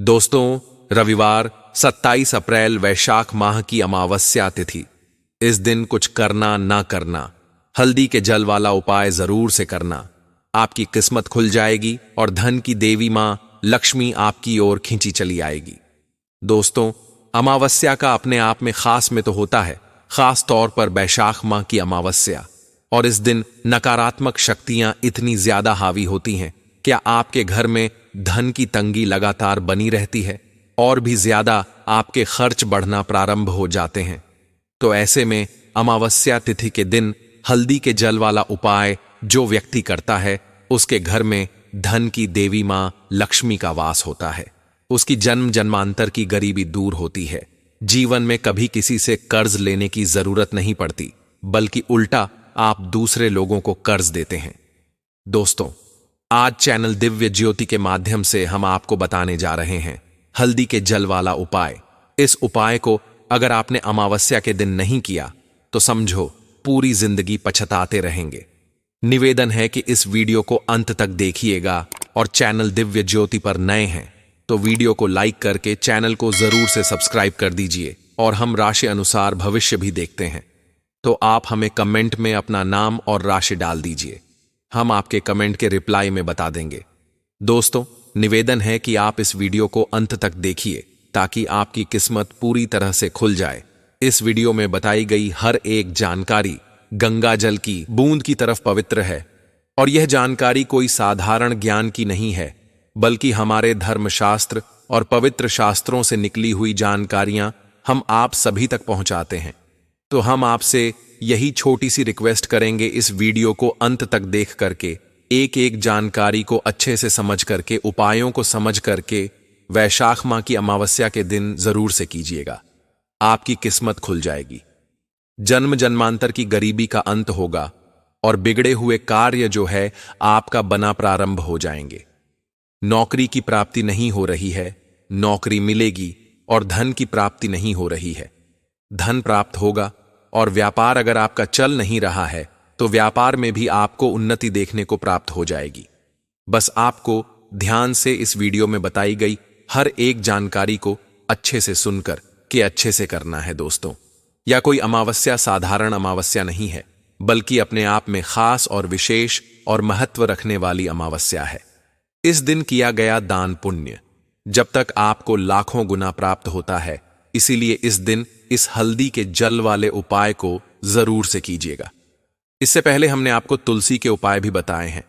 दोस्तों, रविवार 27 अप्रैल वैशाख माह की अमावस्या तिथि। इस दिन कुछ करना ना करना, हल्दी के जल वाला उपाय जरूर से करना। आपकी किस्मत खुल जाएगी और धन की देवी मां लक्ष्मी आपकी ओर खींची चली आएगी। दोस्तों, अमावस्या का अपने आप में खास में तो होता है, खास तौर पर वैशाख माह की अमावस्या। और इस दिन नकारात्मक शक्तियां इतनी ज्यादा हावी होती हैं, क्या आपके घर में धन की तंगी लगातार बनी रहती है और भी ज्यादा आपके खर्च बढ़ना प्रारंभ हो जाते हैं। तो ऐसे में अमावस्या तिथि के दिन हल्दी के जल वाला उपाय जो व्यक्ति करता है, उसके घर में धन की देवी मां लक्ष्मी का वास होता है। उसकी जन्म जन्मांतर की गरीबी दूर होती है। जीवन में कभी किसी से कर्ज लेने की जरूरत नहीं पड़ती, बल्कि उल्टा आप दूसरे लोगों को कर्ज देते हैं। दोस्तों, आज चैनल दिव्य ज्योति के माध्यम से हम आपको बताने जा रहे हैं हल्दी के जल वाला उपाय। इस उपाय को अगर आपने अमावस्या के दिन नहीं किया तो समझो पूरी जिंदगी पछताते रहेंगे। निवेदन है कि इस वीडियो को अंत तक देखिएगा और चैनल दिव्य ज्योति पर नए हैं तो वीडियो को लाइक करके चैनल को जरूर से सब्सक्राइब कर दीजिए। और हम राशि अनुसार भविष्य भी देखते हैं, तो आप हमें कमेंट में अपना नाम और राशि डाल दीजिए। हम आपके कमेंट के रिप्लाई में बता देंगे। दोस्तों, निवेदन है कि आप इस वीडियो को अंत तक देखिए ताकि आपकी किस्मत पूरी तरह से खुल जाए। इस वीडियो में बताई गई हर एक जानकारी गंगा जल की बूंद की तरफ पवित्र है और यह जानकारी कोई साधारण ज्ञान की नहीं है, बल्कि हमारे धर्मशास्त्र और पवित्र शास्त्रों से निकली हुई जानकारियां हम आप सभी तक पहुंचाते हैं। तो हम आपसे यही छोटी सी रिक्वेस्ट करेंगे, इस वीडियो को अंत तक देख करके एक एक जानकारी को अच्छे से समझ करके, उपायों को समझ करके वैशाख माह की अमावस्या के दिन जरूर से कीजिएगा। आपकी किस्मत खुल जाएगी, जन्म जन्मांतर की गरीबी का अंत होगा और बिगड़े हुए कार्य जो है आपका बना प्रारंभ हो जाएंगे। नौकरी की प्राप्ति नहीं हो रही है, नौकरी मिलेगी। और धन की प्राप्ति नहीं हो रही है, धन प्राप्त होगा। और व्यापार अगर आपका चल नहीं रहा है तो व्यापार में भी आपको उन्नति देखने को प्राप्त हो जाएगी। बस आपको ध्यान से इस वीडियो में बताई गई हर एक जानकारी को अच्छे से सुनकर के अच्छे से करना है। दोस्तों, या कोई अमावस्या साधारण अमावस्या नहीं है, बल्कि अपने आप में खास और विशेष और महत्व रखने वाली अमावस्या है। इस दिन किया गया दान पुण्य जब तक आपको लाखों गुना प्राप्त होता है, इसीलिए इस दिन इस हल्दी के जल वाले उपाय को जरूर से कीजिएगा। इससे पहले हमने आपको तुलसी के उपाय भी बताए हैं।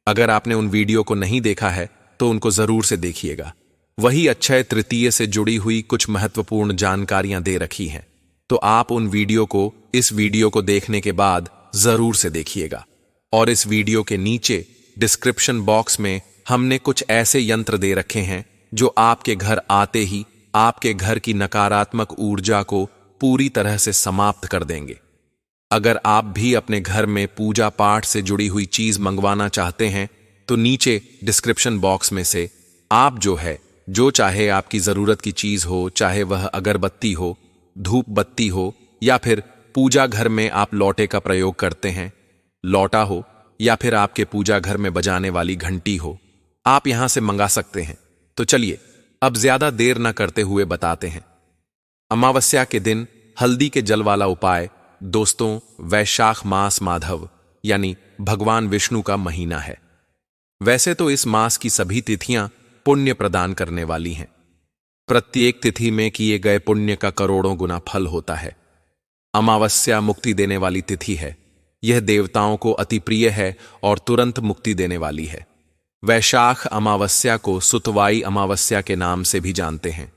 अगर आपने उन वीडियो को नहीं देखा है तो उनको जरूर से देखिएगा। वही अक्षय तृतीय से जुड़ी हुई कुछ महत्वपूर्ण जानकारियां दे रखी हैं, तो आप उन वीडियो को इस वीडियो को देखने के बाद जरूर से देखिएगा। और इस वीडियो के नीचे डिस्क्रिप्शन बॉक्स में हमने कुछ ऐसे यंत्र दे रखे हैं जो आपके घर आते ही आपके घर की नकारात्मक ऊर्जा को पूरी तरह से समाप्त कर देंगे। अगर आप भी अपने घर में पूजा पाठ से जुड़ी हुई चीज मंगवाना चाहते हैं तो नीचे डिस्क्रिप्शन बॉक्स में से आप जो चाहे आपकी जरूरत की चीज हो, चाहे वह अगरबत्ती हो, धूप बत्ती हो, या फिर पूजा घर में आप लौटे का प्रयोग करते हैं, लौटा हो, या फिर आपके पूजा घर में बजाने वाली घंटी हो, आप यहां से मंगा सकते हैं। तो चलिए अब ज्यादा देर न करते हुए बताते हैं अमावस्या के दिन हल्दी के जल वाला उपाय। दोस्तों, वैशाख मास माधव यानी भगवान विष्णु का महीना है। वैसे तो इस मास की सभी तिथियां पुण्य प्रदान करने वाली हैं। प्रत्येक तिथि में किए गए पुण्य का करोड़ों गुना फल होता है। अमावस्या मुक्ति देने वाली तिथि है। यह देवताओं को अति प्रिय है और तुरंत मुक्ति देने वाली है। वैशाख अमावस्या को सुतवाई अमावस्या के नाम से भी जानते हैं।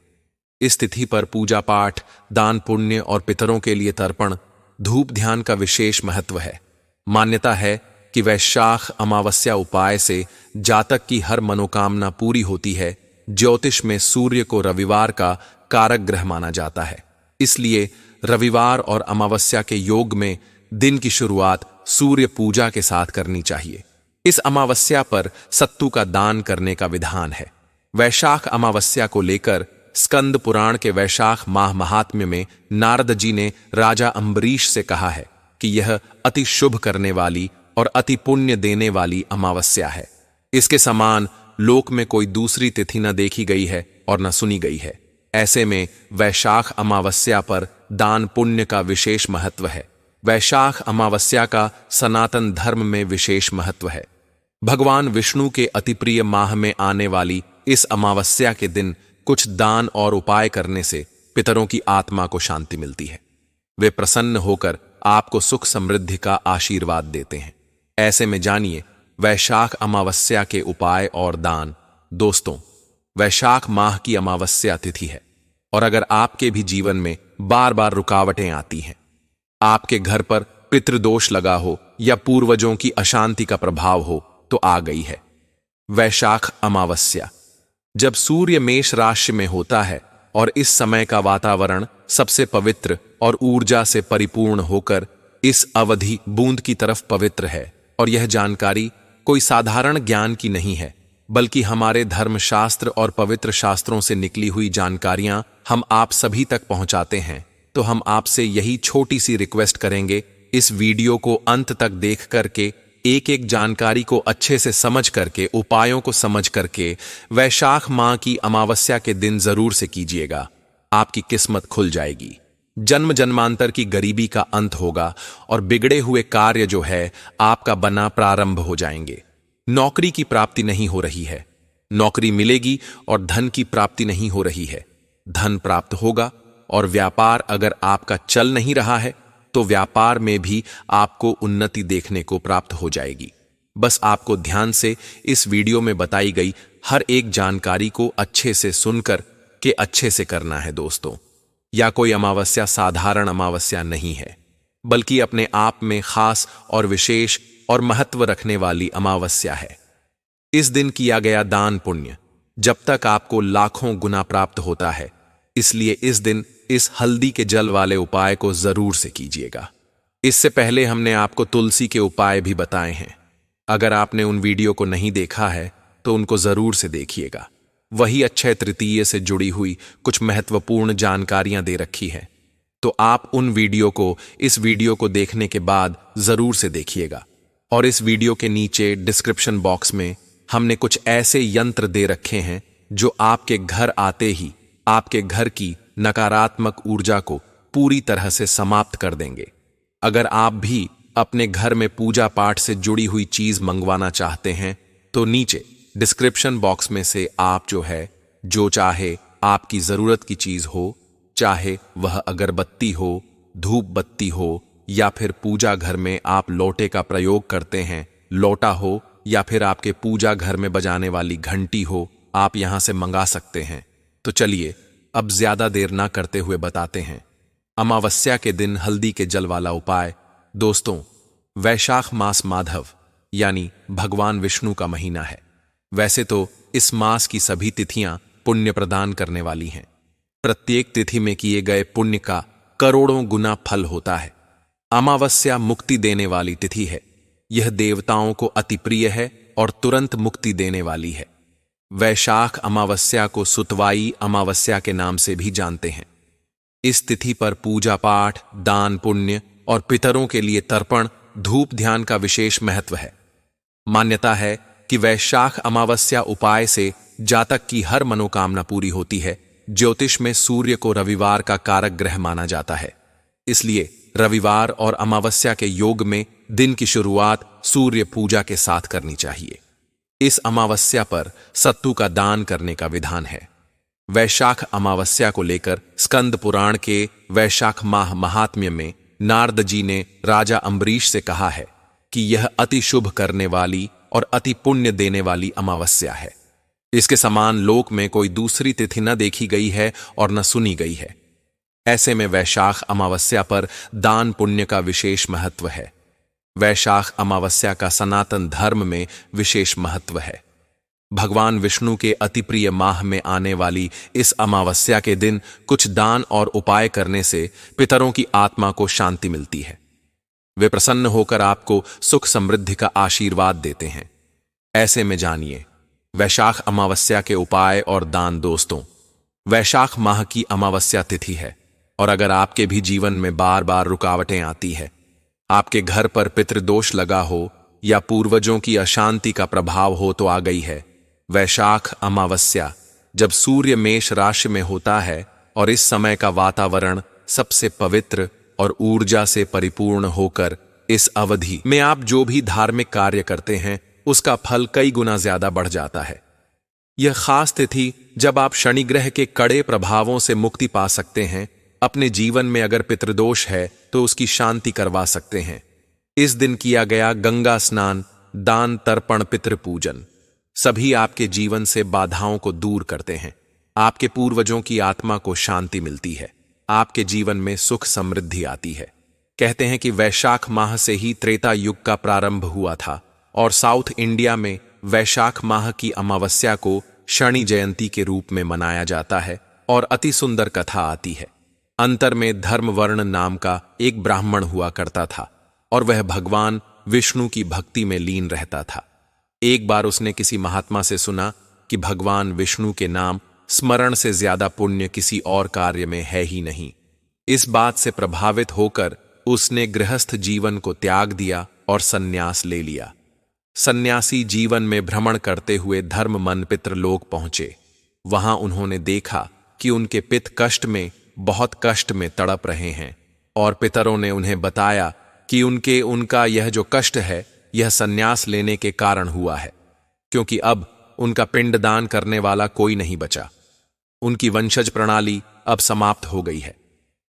इस तिथि पर पूजा पाठ, दान पुण्य और पितरों के लिए तर्पण, धूप ध्यान का विशेष महत्व है। मान्यता है कि वैशाख अमावस्या उपाय से जातक की हर मनोकामना पूरी होती है। ज्योतिष में सूर्य को रविवार का कारक ग्रह माना जाता है, इसलिए रविवार और अमावस्या के योग में दिन की शुरुआत सूर्य पूजा के साथ करनी चाहिए। इस अमावस्या पर सत्तू का दान करने का विधान है। वैशाख अमावस्या को लेकर स्कंद पुराण के वैशाख माह महात्म्य में नारद जी ने राजा अम्बरीश से कहा है कि यह अति शुभ करने वाली और अति पुण्य देने वाली अमावस्या है। इसके समान लोक में कोई दूसरी तिथि न देखी गई है और न सुनी गई है। ऐसे में वैशाख अमावस्या पर दान पुण्य का विशेष महत्व है। वैशाख अमावस्या का सनातन धर्म में विशेष महत्व है। भगवान विष्णु के अतिप्रिय माह में आने वाली इस अमावस्या के दिन कुछ दान और उपाय करने से पितरों की आत्मा को शांति मिलती है। वे प्रसन्न होकर आपको सुख समृद्धि का आशीर्वाद देते हैं। ऐसे में जानिए वैशाख अमावस्या के उपाय और दान। दोस्तों, वैशाख माह की अमावस्या तिथि है और अगर आपके भी जीवन में बार बार रुकावटें आती हैं, आपके घर पर पितृदोष लगा हो या पूर्वजों की अशांति का प्रभाव हो, तो आ गई है वैशाख अमावस्या। जब सूर्य मेष राशि में होता है और इस समय का वातावरण सबसे पवित्र और ऊर्जा से परिपूर्ण होकर इस अवधि बूंद की तरफ पवित्र है। और यह जानकारी कोई साधारण ज्ञान की नहीं है, बल्कि हमारे धर्मशास्त्र और पवित्र शास्त्रों से निकली हुई जानकारियां हम आप सभी तक पहुंचाते हैं। तो हम आपसे यही छोटी सी रिक्वेस्ट करेंगे, इस वीडियो को अंत तक देख करके एक एक जानकारी को अच्छे से समझ करके, उपायों को समझ करके वैशाख माह की अमावस्या के दिन जरूर से कीजिएगा। आपकी किस्मत खुल जाएगी, जन्म जन्मांतर की गरीबी का अंत होगा और बिगड़े हुए कार्य जो है आपका बना प्रारंभ हो जाएंगे। नौकरी की प्राप्ति नहीं हो रही है, नौकरी मिलेगी और धन की प्राप्ति नहीं हो रही है, धन प्राप्त होगा। और व्यापार अगर आपका चल नहीं रहा है तो व्यापार में भी आपको उन्नति देखने को प्राप्त हो जाएगी। बस आपको ध्यान से इस वीडियो में बताई गई हर एक जानकारी को अच्छे से सुनकर के अच्छे से करना है दोस्तों। या कोई अमावस्या साधारण अमावस्या नहीं है, बल्कि अपने आप में खास और विशेष और महत्व रखने वाली अमावस्या है। इस दिन किया गया दान पुण्य जब तक आपको लाखों गुना प्राप्त होता है, इसलिए इस दिन इस हल्दी के जल वाले उपाय को जरूर से कीजिएगा। इससे पहले हमने आपको तुलसी के उपाय भी बताए हैं। अगर आपने उन वीडियो को नहीं देखा है तो उनको जरूर से देखिएगा। वही अक्षय तृतीय से जुड़ी हुई कुछ महत्वपूर्ण जानकारियां दे रखी है, तो आप उन वीडियो को इस वीडियो को देखने के बाद जरूर से देखिएगा। और इस वीडियो के नीचे डिस्क्रिप्शन बॉक्स में हमने कुछ ऐसे यंत्र दे रखे हैं जो आपके घर आते ही आपके घर की नकारात्मक ऊर्जा को पूरी तरह से समाप्त कर देंगे। अगर आप भी अपने घर में पूजा पाठ से जुड़ी हुई चीज मंगवाना चाहते हैं तो नीचे डिस्क्रिप्शन बॉक्स में से आप जो चाहे आपकी जरूरत की चीज हो, चाहे वह अगरबत्ती हो, धूप बत्ती हो, या फिर पूजा घर में आप लोटे का प्रयोग करते हैं, लोटा हो, या फिर आपके पूजा घर में बजाने वाली घंटी हो, आप यहां से मंगा सकते हैं। तो चलिए अब ज्यादा देर ना करते हुए बताते हैं अमावस्या के दिन हल्दी के जल वाला उपाय। दोस्तों, वैशाख मास माधव यानी भगवान विष्णु का महीना है। वैसे तो इस मास की सभी तिथियां पुण्य प्रदान करने वाली हैं। प्रत्येक तिथि में किए गए पुण्य का करोड़ों गुना फल होता है। अमावस्या मुक्ति देने वाली तिथि है। यह देवताओं को अति प्रिय है और तुरंत मुक्ति देने वाली है। वैशाख अमावस्या को सुतवाई अमावस्या के नाम से भी जानते हैं। इस तिथि पर पूजा पाठ, दान पुण्य और पितरों के लिए तर्पण, धूप ध्यान का विशेष महत्व है। मान्यता है कि वैशाख अमावस्या उपाय से जातक की हर मनोकामना पूरी होती है। ज्योतिष में सूर्य को रविवार का कारक ग्रह माना जाता है, इसलिए रविवार और अमावस्या के योग में दिन की शुरुआत सूर्य पूजा के साथ करनी चाहिए। इस अमावस्या पर सत्तू का दान करने का विधान है। वैशाख अमावस्या को लेकर स्कंद पुराण के वैशाख माह महात्म्य में नारद जी ने राजा अम्बरीश से कहा है कि यह अति शुभ करने वाली और अति पुण्य देने वाली अमावस्या है। इसके समान लोक में कोई दूसरी तिथि न देखी गई है और न सुनी गई है। ऐसे में वैशाख अमावस्या पर दान पुण्य का विशेष महत्व है। वैशाख अमावस्या का सनातन धर्म में विशेष महत्व है। भगवान विष्णु के अति प्रिय माह में आने वाली इस अमावस्या के दिन कुछ दान और उपाय करने से पितरों की आत्मा को शांति मिलती है। वे प्रसन्न होकर आपको सुख समृद्धि का आशीर्वाद देते हैं। ऐसे में जानिए वैशाख अमावस्या के उपाय और दान। दोस्तों, वैशाख माह की अमावस्या तिथि है और अगर आपके भी जीवन में बार बार रुकावटें आती है, आपके घर पर पितृदोष लगा हो या पूर्वजों की अशांति का प्रभाव हो, तो आ गई है वैशाख अमावस्या जब सूर्य मेष राशि में होता है और इस समय का वातावरण सबसे पवित्र और ऊर्जा से परिपूर्ण होकर इस अवधि में आप जो भी धार्मिक कार्य करते हैं उसका फल कई गुना ज्यादा बढ़ जाता है। यह खास तिथि जब आप शनि ग्रह के कड़े प्रभावों से मुक्ति पा सकते हैं। अपने जीवन में अगर पितृदोष है तो उसकी शांति करवा सकते हैं। इस दिन किया गया गंगा स्नान, दान, तर्पण, पितृपूजन सभी आपके जीवन से बाधाओं को दूर करते हैं। आपके पूर्वजों की आत्मा को शांति मिलती है। आपके जीवन में सुख समृद्धि आती है। कहते हैं कि वैशाख माह से ही त्रेता युग का प्रारंभ हुआ था और साउथ इंडिया में वैशाख माह की अमावस्या को शनि जयंती के रूप में मनाया जाता है और अति सुंदर कथा आती है। अंतर में धर्मवर्ण नाम का एक ब्राह्मण हुआ करता था और वह भगवान विष्णु की भक्ति में लीन रहता था। एक बार उसने किसी महात्मा से सुना कि भगवान विष्णु के नाम स्मरण से ज्यादा पुण्य किसी और कार्य में है ही नहीं। इस बात से प्रभावित होकर उसने गृहस्थ जीवन को त्याग दिया और सन्यास ले लिया। सन्यासी जीवन में भ्रमण करते हुए धर्म मन पितृलोक पहुंचे। वहां उन्होंने देखा कि उनके पित कष्ट में, बहुत कष्ट में तड़प रहे हैं और पितरों ने उन्हें बताया कि उनका यह जो कष्ट है यह सन्यास लेने के कारण हुआ है, क्योंकि अब उनका पिंडदान करने वाला कोई नहीं बचा। उनकी वंशज प्रणाली अब समाप्त हो गई है।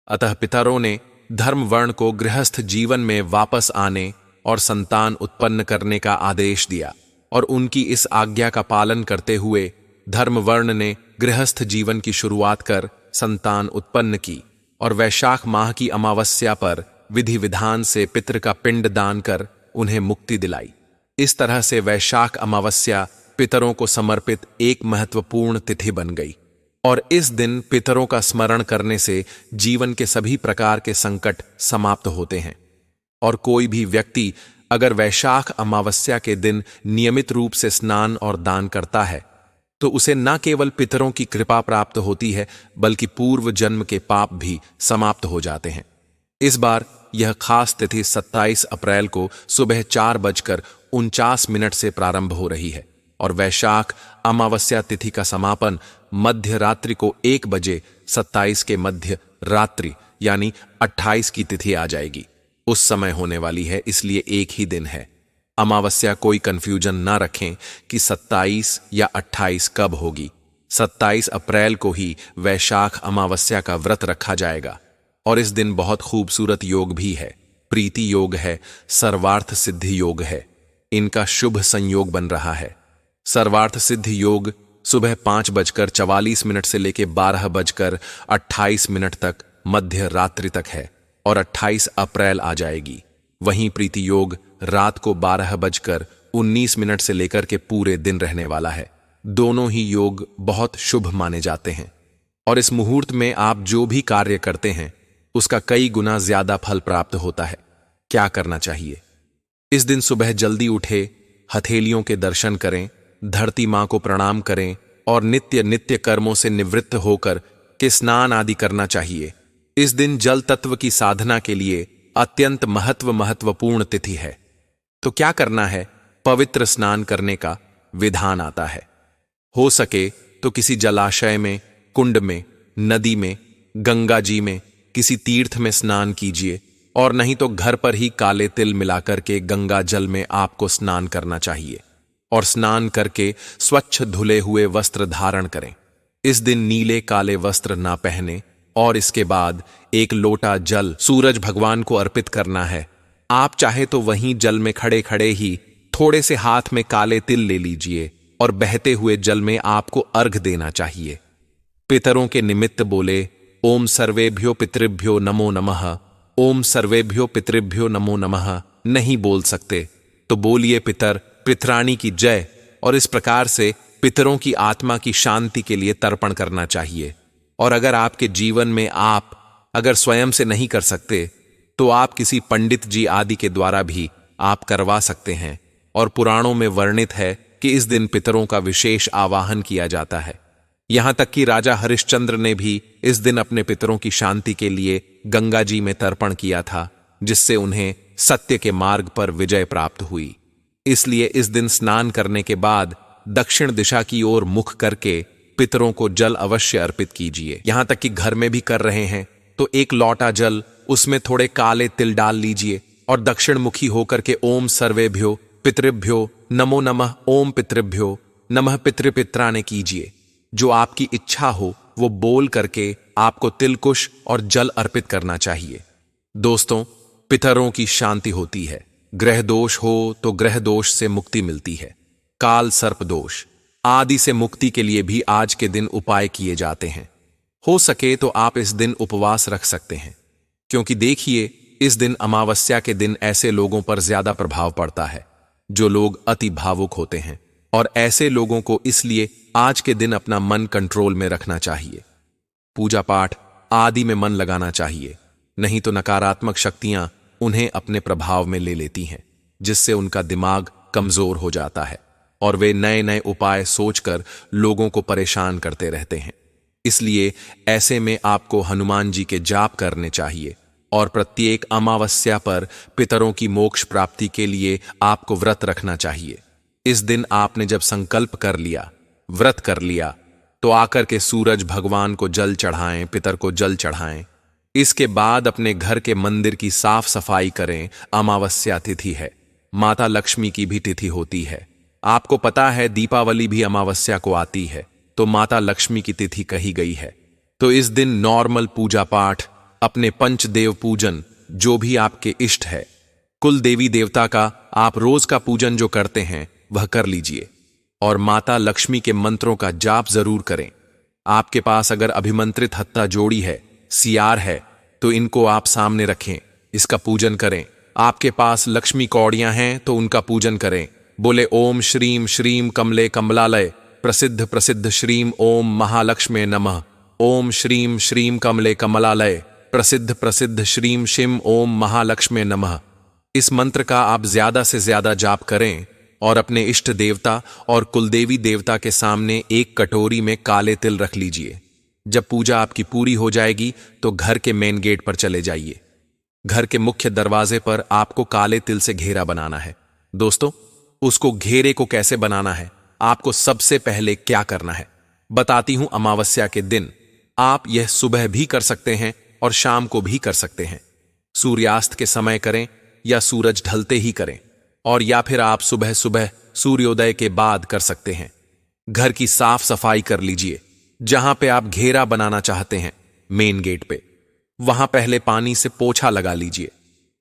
अतः पितरों ने धर्मवर्ण को गृहस्थ जीवन में वापस आने और संतान उत्पन्न करने का आदेश दिया और उनकी इस आज्ञा का पालन करते हुए धर्मवर्ण ने गृहस्थ जीवन की शुरुआत कर संतान उत्पन्न की और वैशाख माह की अमावस्या पर विधि विधान से पितृ का पिंड दान कर उन्हें मुक्ति दिलाई। इस तरह से वैशाख अमावस्या पितरों को समर्पित एक महत्वपूर्ण तिथि बन गई और इस दिन पितरों का स्मरण करने से जीवन के सभी प्रकार के संकट समाप्त होते हैं। और कोई भी व्यक्ति अगर वैशाख अमावस्या के दिन नियमित रूप से स्नान और दान करता है तो उसे न केवल पितरों की कृपा प्राप्त होती है बल्कि पूर्व जन्म के पाप भी समाप्त हो जाते हैं। इस बार यह खास तिथि 27 अप्रैल को सुबह 4:49 से प्रारंभ हो रही है और वैशाख अमावस्या तिथि का समापन मध्य रात्रि को 1 बजे 27 के मध्य रात्रि यानी 28 की तिथि आ जाएगी। उस समय होने वाली है, इसलिए एक ही दिन है। अमावस्या कोई कंफ्यूजन ना रखें कि 27 या 28 कब होगी। 27 अप्रैल को ही वैशाख अमावस्या का व्रत रखा जाएगा और इस दिन बहुत खूबसूरत योग भी है। प्रीति योग है, सर्वार्थ सिद्धि योग है। इनका शुभ संयोग बन रहा है। सर्वार्थ सिद्धि योग सुबह 5:44 से लेकर 12:28 तक मध्य रात्रि तक है और 28 अप्रैल आ जाएगी। वहीं प्रीति योग रात को 12:19 से लेकर के पूरे दिन रहने वाला है। दोनों ही योग बहुत शुभ माने जाते हैं और इस मुहूर्त में आप जो भी कार्य करते हैं उसका कई गुना ज्यादा फल प्राप्त होता है। क्या करना चाहिए? इस दिन सुबह जल्दी उठे, हथेलियों के दर्शन करें, धरती मां को प्रणाम करें और नित्य कर्मों से निवृत्त होकर के स्नान आदि करना चाहिए। इस दिन जल तत्व की साधना के लिए अत्यंत महत्वपूर्ण तिथि है। तो क्या करना है? पवित्र स्नान करने का विधान आता है। हो सके तो किसी जलाशय में, कुंड में, नदी में, गंगा जी में, किसी तीर्थ में स्नान कीजिए और नहीं तो घर पर ही काले तिल मिलाकर के गंगा जल में आपको स्नान करना चाहिए और स्नान करके स्वच्छ धुले हुए वस्त्र धारण करें। इस दिन नीले काले वस्त्र ना पहने और इसके बाद 1 लोटा जल सूरज भगवान को अर्पित करना है। आप चाहे तो वहीं जल में खड़े खड़े ही थोड़े से हाथ में काले तिल ले लीजिए और बहते हुए जल में आपको अर्घ देना चाहिए। पितरों के निमित्त बोले ओम सर्वेभ्यो पितृभ्यो नमो नमः, ओम सर्वेभ्यो पितृभ्यो नमो नमः नहीं बोल सकते तो बोलिए पितर पितराणी की जय और इस प्रकार से पितरों की आत्मा की शांति के लिए तर्पण करना चाहिए। और अगर आपके जीवन में आप अगर स्वयं से नहीं कर सकते तो आप किसी पंडित जी आदि के द्वारा भी आप करवा सकते हैं। और पुराणों में वर्णित है कि इस दिन पितरों का विशेष आवाहन किया जाता है। यहां तक कि राजा हरिश्चंद्र ने भी इस दिन अपने पितरों की शांति के लिए गंगा जी में तर्पण किया था, जिससे उन्हें सत्य के मार्ग पर विजय प्राप्त हुई। इसलिए इस दिन स्नान करने के बाद दक्षिण दिशा की ओर मुख करके पितरों को जल अवश्य अर्पित कीजिए। यहां तक कि घर में भी कर रहे हैं तो एक लौटा जल, उसमें थोड़े काले तिल डाल लीजिए और दक्षिण मुखी होकर के ओम सर्वेभ्यो पितृभ्यो नमो नमः, ओम पितृभ्यो नमः पितृपित्राने कीजिए। जो आपकी इच्छा हो वो बोल करके आपको तिलकुश और जल अर्पित करना चाहिए। दोस्तों, पितरों की शांति होती है। ग्रह दोष हो तो ग्रह दोष से मुक्ति मिलती है। काल सर्प दोष आदि से मुक्ति के लिए भी आज के दिन उपाय किए जाते हैं। हो सके तो आप इस दिन उपवास रख सकते हैं, क्योंकि देखिए इस दिन अमावस्या के दिन ऐसे लोगों पर ज्यादा प्रभाव पड़ता है जो लोग अति भावुक होते हैं, और ऐसे लोगों को इसलिए आज के दिन अपना मन कंट्रोल में रखना चाहिए। पूजा पाठ आदि में मन लगाना चाहिए, नहीं तो नकारात्मक शक्तियां उन्हें अपने प्रभाव में ले लेती हैं, जिससे उनका दिमाग कमजोर हो जाता है और वे नए नए उपाय सोचकर लोगों को परेशान करते रहते हैं। इसलिए ऐसे में आपको हनुमान जी के जाप करने चाहिए और प्रत्येक अमावस्या पर पितरों की मोक्ष प्राप्ति के लिए आपको व्रत रखना चाहिए। इस दिन आपने जब संकल्प कर लिया, व्रत कर लिया, तो आकर के सूरज भगवान को जल चढ़ाएं, पितर को जल चढ़ाएं। इसके बाद अपने घर के मंदिर की साफ सफाई करें। अमावस्या तिथि है, माता लक्ष्मी की भी तिथि होती है। आपको पता है दीपावली भी अमावस्या को आती है, तो माता लक्ष्मी की तिथि कही गई है। तो इस दिन नॉर्मल पूजा पाठ, अपने पंचदेव पूजन जो भी आपके इष्ट है, कुल देवी देवता का आप रोज का पूजन जो करते हैं वह कर लीजिए, और माता लक्ष्मी के मंत्रों का जाप जरूर करें। आपके पास अगर अभिमंत्रित हत्ता जोड़ी है, सियार है, तो इनको आप सामने रखें, इसका पूजन करें। आपके पास लक्ष्मी कौड़ियां हैं तो उनका पूजन करें। बोले ओम श्रीम श्रीम कमले कमलालय प्रसिद्ध प्रसिद्ध श्रीम ओम महालक्ष्मे नमः। ओम श्रीम श्रीम कमले कमलालय प्रसिद्ध प्रसिद्ध श्रीम शिम ओम महालक्ष्मे नमः। इस मंत्र का आप ज्यादा से ज्यादा जाप करें और अपने इष्ट देवता और कुलदेवी देवता के सामने एक कटोरी में काले तिल रख लीजिए। जब पूजा आपकी पूरी हो जाएगी तो घर के मेन गेट पर चले जाइए। घर के मुख्य दरवाजे पर आपको काले तिल से घेरा बनाना है। दोस्तों, उसको घेरे को कैसे बनाना है, आपको सबसे पहले क्या करना है बताती हूं। अमावस्या के दिन आप यह सुबह भी कर सकते हैं और शाम को भी कर सकते हैं। सूर्यास्त के समय करें या सूरज ढलते ही करें, और या फिर आप सुबह सुबह सूर्योदय के बाद कर सकते हैं। घर की साफ सफाई कर लीजिए। जहां पे आप घेरा बनाना चाहते हैं मेन गेट पे, वहां पहले पानी से पोछा लगा लीजिए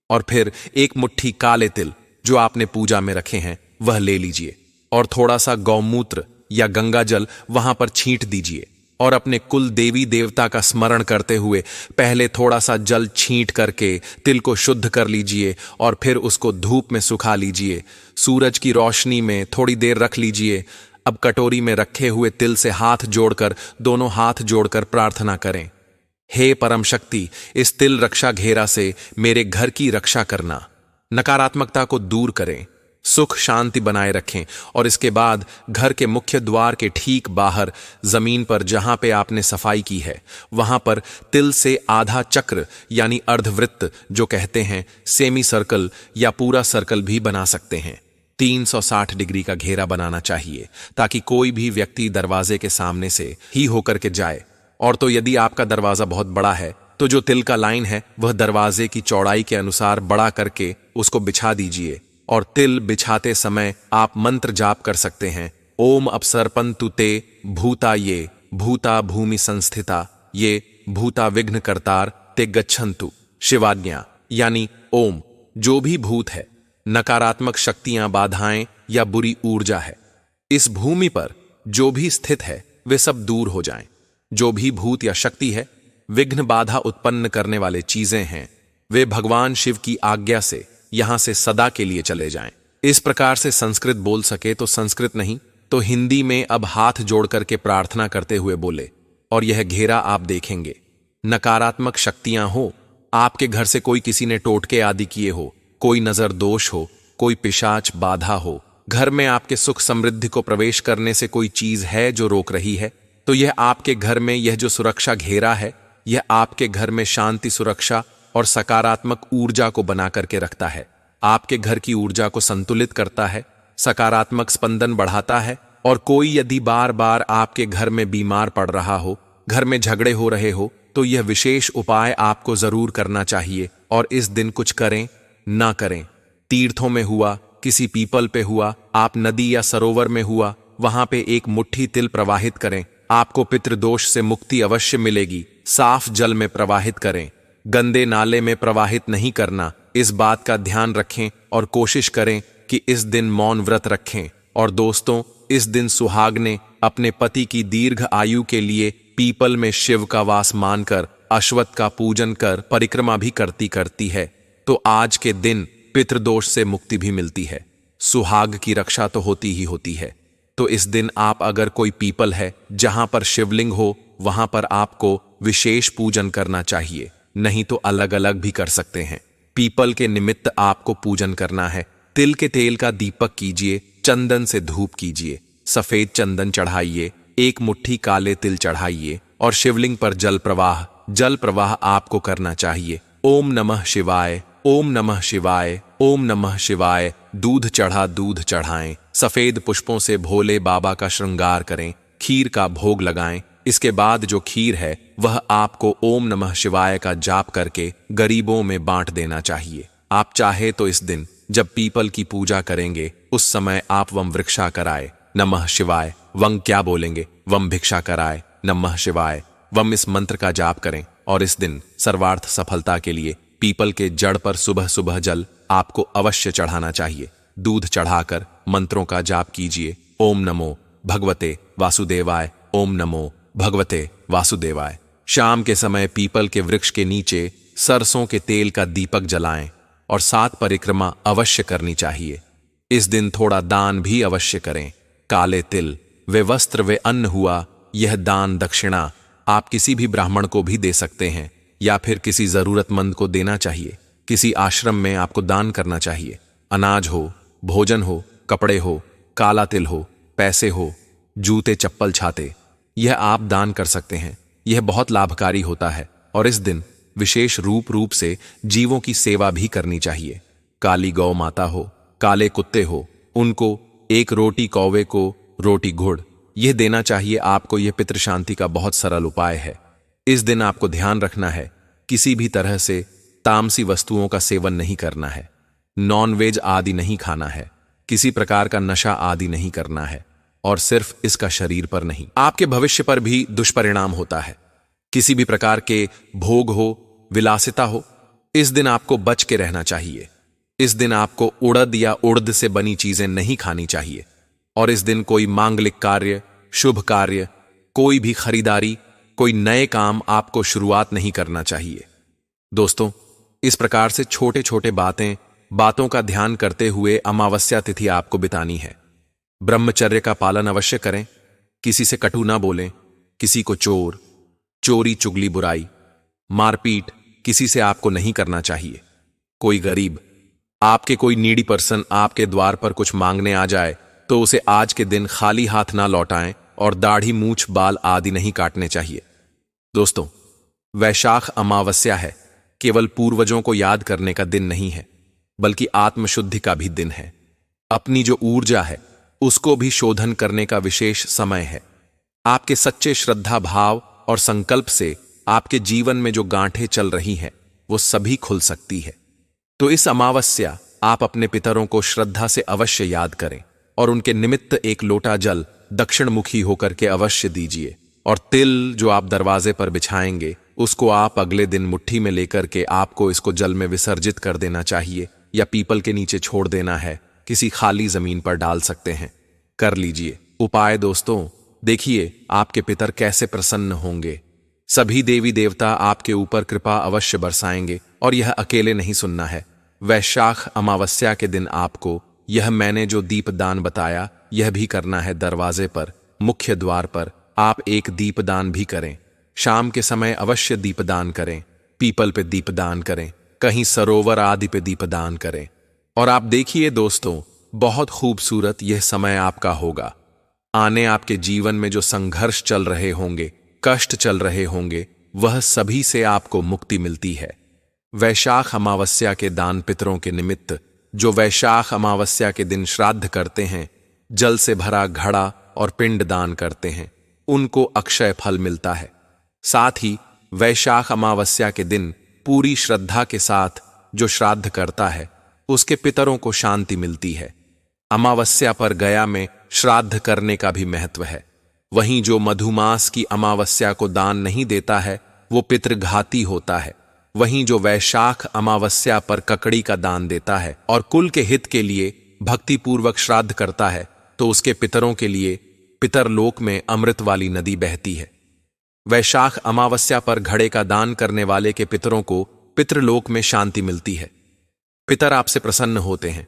और फिर एक मुट्ठी काले तिल जो आपने पूजा में रखे हैं वह ले लीजिए और थोड़ा सा गौमूत्र या गंगा जल वहां पर छींट दीजिए और अपने कुल देवी देवता का स्मरण करते हुए पहले थोड़ा सा जल छींट करके तिल को शुद्ध कर लीजिए और फिर उसको धूप में सुखा लीजिए। सूरज की रोशनी में थोड़ी देर रख लीजिए। अब कटोरी में रखे हुए तिल से हाथ जोड़कर, दोनों हाथ जोड़कर प्रार्थना करें, हे परम शक्ति, इस तिल रक्षा घेरा से मेरे घर की रक्षा करना, नकारात्मकता को दूर करें, सुख शांति बनाए रखें। और इसके बाद घर के मुख्य द्वार के ठीक बाहर जमीन पर जहां पे आपने सफाई की है वहां पर तिल से आधा चक्र यानी अर्धवृत्त जो कहते हैं, सेमी सर्कल या पूरा सर्कल भी बना सकते हैं। 360 डिग्री का घेरा बनाना चाहिए ताकि कोई भी व्यक्ति दरवाजे के सामने से ही होकर के जाए। और तो यदि आपका दरवाजा बहुत बड़ा है तो जो तिल का लाइन है वह दरवाजे की चौड़ाई के अनुसार बड़ा करके उसको बिछा दीजिए। और तिल बिछाते समय आप मंत्र जाप कर सकते हैं, ओम अपसर्पन्तु ते भूता ये भूता भूमि संस्थिता ये भूता विघ्न करतार ते गच्छन्तु। शिवाज्ञा यानी ओम, जो भी भूत है, नकारात्मक शक्तियां, बाधाएं या बुरी ऊर्जा है, इस भूमि पर जो भी स्थित है वे सब दूर हो जाएं। जो भी भूत या शक्ति है, विघ्न बाधा उत्पन्न करने वाले चीजें हैं, वे भगवान शिव की आज्ञा से यहां से सदा के लिए चले जाएं। इस प्रकार से संस्कृत बोल सके तो संस्कृत नहीं तो हिंदी में अब हाथ जोड़ करके प्रार्थना करते हुए बोले, और यह घेरा आप देखेंगे। नकारात्मक शक्तियां हो, आपके घर से कोई किसी ने टोटके आदि किए हो, कोई नजर दोष हो, कोई पिशाच बाधा हो, घर में आपके सुख समृद्धि को प्रवेश करने से कोई चीज है जो रोक रही है, तो यह आपके घर में यह जो सुरक्षा घेरा है, यह आपके घर में शांति, सुरक्षा और सकारात्मक ऊर्जा को बना करके रखता है। आपके घर की ऊर्जा को संतुलित करता है, सकारात्मक स्पंदन बढ़ाता है और कोई यदि बार बार आपके घर में बीमार पड़ रहा हो, घर में झगड़े हो रहे हो, तो यह विशेष उपाय आपको जरूर करना चाहिए। और इस दिन कुछ करें ना करें, तीर्थों में हुआ, किसी पीपल पे हुआ, आप नदी या सरोवर में हुआ, वहां पे एक मुट्ठी तिल प्रवाहित करें, आपको पितृदोष से मुक्ति अवश्य मिलेगी। साफ जल में प्रवाहित करें, गंदे नाले में प्रवाहित नहीं करना। इस बात का ध्यान रखें और कोशिश करें कि इस दिन मौन व्रत रखें। और दोस्तों, इस दिन सुहागने अपने पति की दीर्घ आयु के लिए पीपल में शिव का वास मानकर अश्वत्थ का पूजन कर परिक्रमा भी करती है। तो आज के दिन पितृदोष से मुक्ति भी मिलती है, सुहाग की रक्षा तो होती ही होती है। तो इस दिन आप अगर कोई पीपल है जहां पर शिवलिंग हो, वहां पर आपको विशेष पूजन करना चाहिए, नहीं तो अलग अलग भी कर सकते हैं। पीपल के निमित्त आपको पूजन करना है। तिल के तेल का दीपक कीजिए, चंदन से धूप कीजिए, सफेद चंदन चढ़ाइए, एक मुट्ठी काले तिल चढ़ाइए और शिवलिंग पर जल प्रवाह आपको करना चाहिए। ओम नमः शिवाय, ओम नमः शिवाय, ओम नमः शिवाय। दूध चढ़ाएं, सफेद पुष्पों से भोले बाबा का श्रृंगार करें, खीर का भोग लगाएं। इसके बाद जो खीर है वह आपको ओम नमः शिवाय का जाप करके गरीबों में बांट देना चाहिए। आप चाहे तो इस दिन जब पीपल की पूजा करेंगे उस समय आप वम वृक्षा कराए नमः शिवाय, वंग क्या बोलेंगे, वम भिक्षा कराए नमः शिवाय, वम इस मंत्र का जाप करें। और इस दिन सर्वार्थ सफलता के लिए पीपल के जड़ पर सुबह सुबह जल आपको अवश्य चढ़ाना चाहिए। दूध चढ़ाकर मंत्रों का जाप कीजिए। ओम नमो भगवते वासुदेवाय, ओम नमो भगवते वासुदेवाय। शाम के समय पीपल के वृक्ष के नीचे सरसों के तेल का दीपक जलाएं और 7 परिक्रमा अवश्य करनी चाहिए। इस दिन थोड़ा दान भी अवश्य करें। काले तिल वे वस्त्र वे अन्न हुआ, यह दान दक्षिणा आप किसी भी ब्राह्मण को भी दे सकते हैं या फिर किसी जरूरतमंद को देना चाहिए। किसी आश्रम में आपको दान करना चाहिए। अनाज हो, भोजन हो, कपड़े हो, काला तिल हो, पैसे हो, जूते चप्पल छाते, यह आप दान कर सकते हैं। यह बहुत लाभकारी होता है। और इस दिन विशेष रूप से जीवों की सेवा भी करनी चाहिए। काली गौ माता हो, काले कुत्ते हो, उनको एक रोटी कौवे को रोटी गुड़ यह देना चाहिए आपको। यह पितृ शांति का बहुत सरल उपाय है। इस दिन आपको ध्यान रखना है, किसी भी तरह से तामसी वस्तुओं का सेवन नहीं करना है, नॉनवेज आदि नहीं खाना है, किसी प्रकार का नशा आदि नहीं करना है। और सिर्फ इसका शरीर पर नहीं, आपके भविष्य पर भी दुष्परिणाम होता है। किसी भी प्रकार के भोग हो, विलासिता हो, इस दिन आपको बच के रहना चाहिए। इस दिन आपको उड़द या उड़द से बनी चीजें नहीं खानी चाहिए। और इस दिन कोई मांगलिक कार्य, शुभ कार्य, कोई भी खरीदारी, कोई नए काम आपको शुरुआत नहीं करना चाहिए। दोस्तों, इस प्रकार से छोटे छोटे बातों का ध्यान करते हुए अमावस्या तिथि आपको बितानी है। ब्रह्मचर्य का पालन अवश्य करें, किसी से कटु ना बोलें, किसी को चोरी चुगली बुराई मारपीट किसी से आपको नहीं करना चाहिए। कोई गरीब, आपके कोई नीडी पर्सन आपके द्वार पर कुछ मांगने आ जाए तो उसे आज के दिन खाली हाथ ना लौटाएं और दाढ़ी मूछ बाल आदि नहीं काटने चाहिए। दोस्तों, वैशाख अमावस्या है, केवल पूर्वजों को याद करने का दिन नहीं है, बल्कि आत्मशुद्धि का भी दिन है। अपनी जो ऊर्जा है उसको भी शोधन करने का विशेष समय है। आपके सच्चे श्रद्धा भाव और संकल्प से आपके जीवन में जो गांठें चल रही हैं वो सभी खुल सकती है। तो इस अमावस्या आप अपने पितरों को श्रद्धा से अवश्य याद करें और उनके निमित्त एक लोटा जल दक्षिण मुखी होकर के अवश्य दीजिए। और तिल जो आप दरवाजे पर बिछाएंगे उसको आप अगले दिन मुट्ठी में लेकर के आपको इसको जल में विसर्जित कर देना चाहिए या पीपल के नीचे छोड़ देना है, किसी खाली जमीन पर डाल सकते हैं। कर लीजिए उपाय दोस्तों, देखिए आपके पितर कैसे प्रसन्न होंगे। सभी देवी देवता आपके ऊपर कृपा अवश्य बरसाएंगे। और यह अकेले नहीं सुनना है, वैशाख अमावस्या के दिन आपको यह मैंने जो दीपदान बताया यह भी करना है। दरवाजे पर, मुख्य द्वार पर आप एक दीपदान भी करें। शाम के समय अवश्य दीपदान करें, पीपल पे दीपदान करें, कहीं सरोवर आदि पे दीपदान करें। और आप देखिए दोस्तों, बहुत खूबसूरत यह समय आपका होगा। आने आपके जीवन में जो संघर्ष चल रहे होंगे, कष्ट चल रहे होंगे, वह सभी से आपको मुक्ति मिलती है। वैशाख अमावस्या के दान पितरों के निमित्त जो वैशाख अमावस्या के दिन श्राद्ध करते हैं, जल से भरा घड़ा और पिंड दान करते हैं उनको अक्षय फल मिलता है। साथ ही वैशाख अमावस्या के दिन पूरी श्रद्धा के साथ जो श्राद्ध करता है उसके पितरों को शांति मिलती है। अमावस्या पर गया में श्राद्ध करने का भी महत्व है। वहीं जो मधुमास की अमावस्या को दान नहीं देता है वो पितृघाती होता है। वहीं जो वैशाख अमावस्या पर ककड़ी का दान देता है और कुल के हित के लिए भक्तिपूर्वक श्राद्ध करता है तो उसके पितरों के लिए पितरलोक में अमृत वाली नदी बहती है। वैशाख अमावस्या पर घड़े का दान करने वाले के पितरों को पितृलोक में शांति मिलती है। पितर आपसे प्रसन्न होते हैं,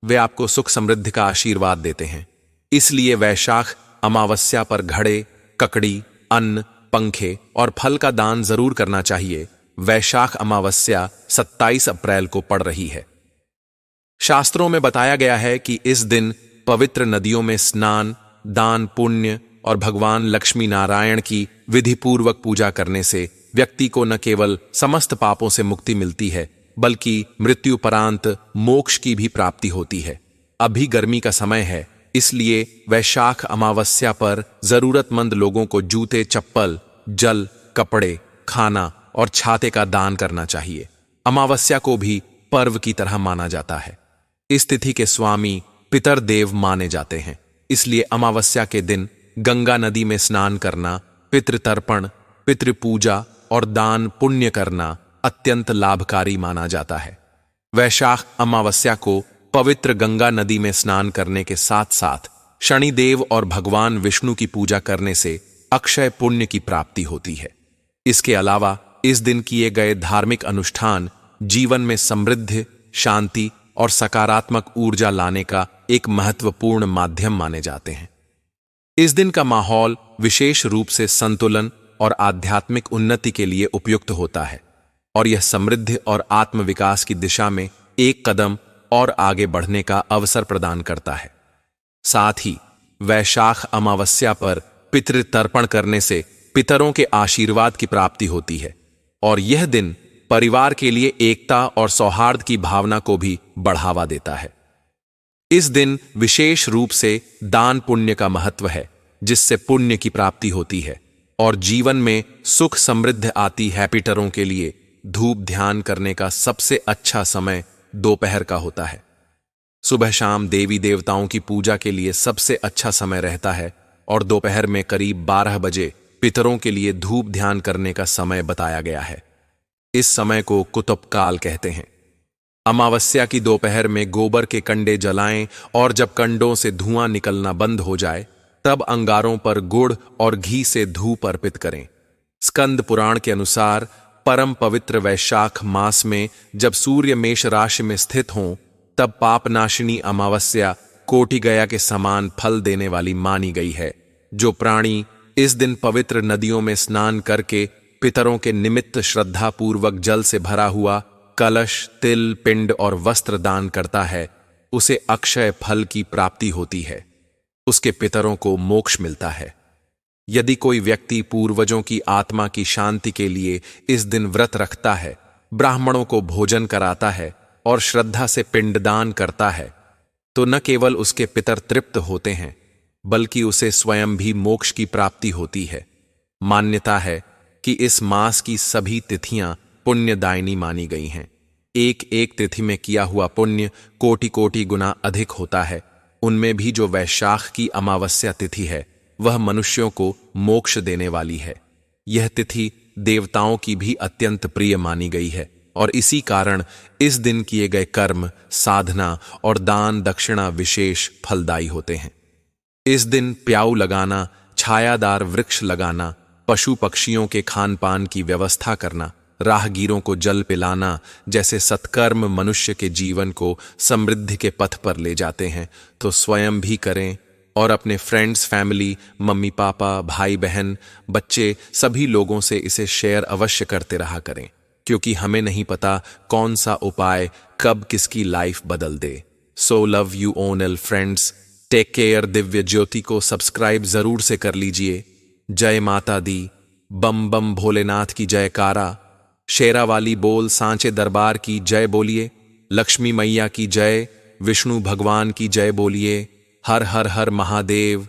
वे आपको सुख समृद्धि का आशीर्वाद देते हैं। इसलिए वैशाख अमावस्या पर घड़े, ककड़ी, अन्न, पंखे और फल का दान जरूर करना चाहिए। वैशाख अमावस्या 27 अप्रैल को पड़ रही है। शास्त्रों में बताया गया है कि इस दिन पवित्र नदियों में स्नान, दान, पुण्य और भगवान लक्ष्मी नारायण की विधिपूर्वक पूजा करने से व्यक्ति को न केवल समस्त पापों से मुक्ति मिलती है बल्कि मृत्युपरांत मोक्ष की भी प्राप्ति होती है। अभी गर्मी का समय है, इसलिए वैशाख अमावस्या पर जरूरतमंद लोगों को जूते, चप्पल, जल, कपड़े, खाना और छाते का दान करना चाहिए। अमावस्या को भी पर्व की तरह माना जाता है। इस तिथि के स्वामी पितर देव माने जाते हैं, इसलिए अमावस्या के दिन गंगा नदी में स्नान करना, पितृतर्पण, पितृपूजा और दान पुण्य करना अत्यंत लाभकारी माना जाता है। वैशाख अमावस्या को पवित्र गंगा नदी में स्नान करने के साथ साथ शनिदेव और भगवान विष्णु की पूजा करने से अक्षय पुण्य की प्राप्ति होती है। इसके अलावा इस दिन किए गए धार्मिक अनुष्ठान जीवन में समृद्धि, शांति और सकारात्मक ऊर्जा लाने का एक महत्वपूर्ण माध्यम माने जाते हैं। इस दिन का माहौल विशेष रूप से संतुलन और आध्यात्मिक उन्नति के लिए उपयुक्त होता है और यह समृद्धि और आत्मविकास की दिशा में एक कदम और आगे बढ़ने का अवसर प्रदान करता है। साथ ही वैशाख अमावस्या पर पितृतर्पण करने से पितरों के आशीर्वाद की प्राप्ति होती है और यह दिन परिवार के लिए एकता और सौहार्द की भावना को भी बढ़ावा देता है। इस दिन विशेष रूप से दान पुण्य का महत्व है, जिससे पुण्य की प्राप्ति होती है और जीवन में सुख समृद्धि आती है। पितरों के लिए धूप ध्यान करने का सबसे अच्छा समय दोपहर का होता है। सुबह शाम देवी देवताओं की पूजा के लिए सबसे अच्छा समय रहता है और दोपहर में करीब 12 बजे पितरों के लिए धूप ध्यान करने का समय बताया गया है। इस समय को कुतुब काल कहते हैं। अमावस्या की दोपहर में गोबर के कंडे जलाएं और जब कंडों से धुआं निकलना बंद हो जाए तब अंगारों पर गुड़ और घी से धूप अर्पित करें। स्कंद पुराण के अनुसार परम पवित्र वैशाख मास में जब सूर्य मेष राशि में स्थित हों तब पापनाशिनी अमावस्या कोटि गया के समान फल देने वाली मानी गई है। जो प्राणी इस दिन पवित्र नदियों में स्नान करके पितरों के निमित्त श्रद्धापूर्वक जल से भरा हुआ कलश, तिल, पिंड और वस्त्र दान करता है उसे अक्षय फल की प्राप्ति होती है। उसके पितरों को मोक्ष मिलता है। यदि कोई व्यक्ति पूर्वजों की आत्मा की शांति के लिए इस दिन व्रत रखता है, ब्राह्मणों को भोजन कराता है और श्रद्धा से पिंडदान करता है तो न केवल उसके पितर तृप्त होते हैं बल्कि उसे स्वयं भी मोक्ष की प्राप्ति होती है। मान्यता है कि इस मास की सभी तिथियां पुण्यदायिनी मानी गई हैं। एक एक तिथि में किया हुआ पुण्य कोटि कोटि गुना अधिक होता है। उनमें भी जो वैशाख की अमावस्या तिथि है वह मनुष्यों को मोक्ष देने वाली है। यह तिथि देवताओं की भी अत्यंत प्रिय मानी गई है और इसी कारण इस दिन किए गए कर्म, साधना और दान दक्षिणा विशेष फलदायी होते हैं। इस दिन प्याऊ लगाना, छायादार वृक्ष लगाना, पशु पक्षियों के खान पान की व्यवस्था करना, राहगीरों को जल पिलाना जैसे सत्कर्म मनुष्य के जीवन को समृद्धि के पथ पर ले जाते हैं तो स्वयं भी करें और अपने फ्रेंड्स, फैमिली, मम्मी पापा, भाई बहन, बच्चे सभी लोगों से इसे शेयर अवश्य करते रहा करें, क्योंकि हमें नहीं पता कौन सा उपाय कब किसकी लाइफ बदल दे। So love you all friends, take care. Divya Jyoti को सब्सक्राइब जरूर से कर लीजिए। जय माता दी, बम बम भोलेनाथ की जयकारा। शेरा वाली बोल सांचे दरबार की जय बोलिए। लक्ष्मी मैया की जय, विष्णु भगवान की जय बोलिए। हर हर हर महादेव।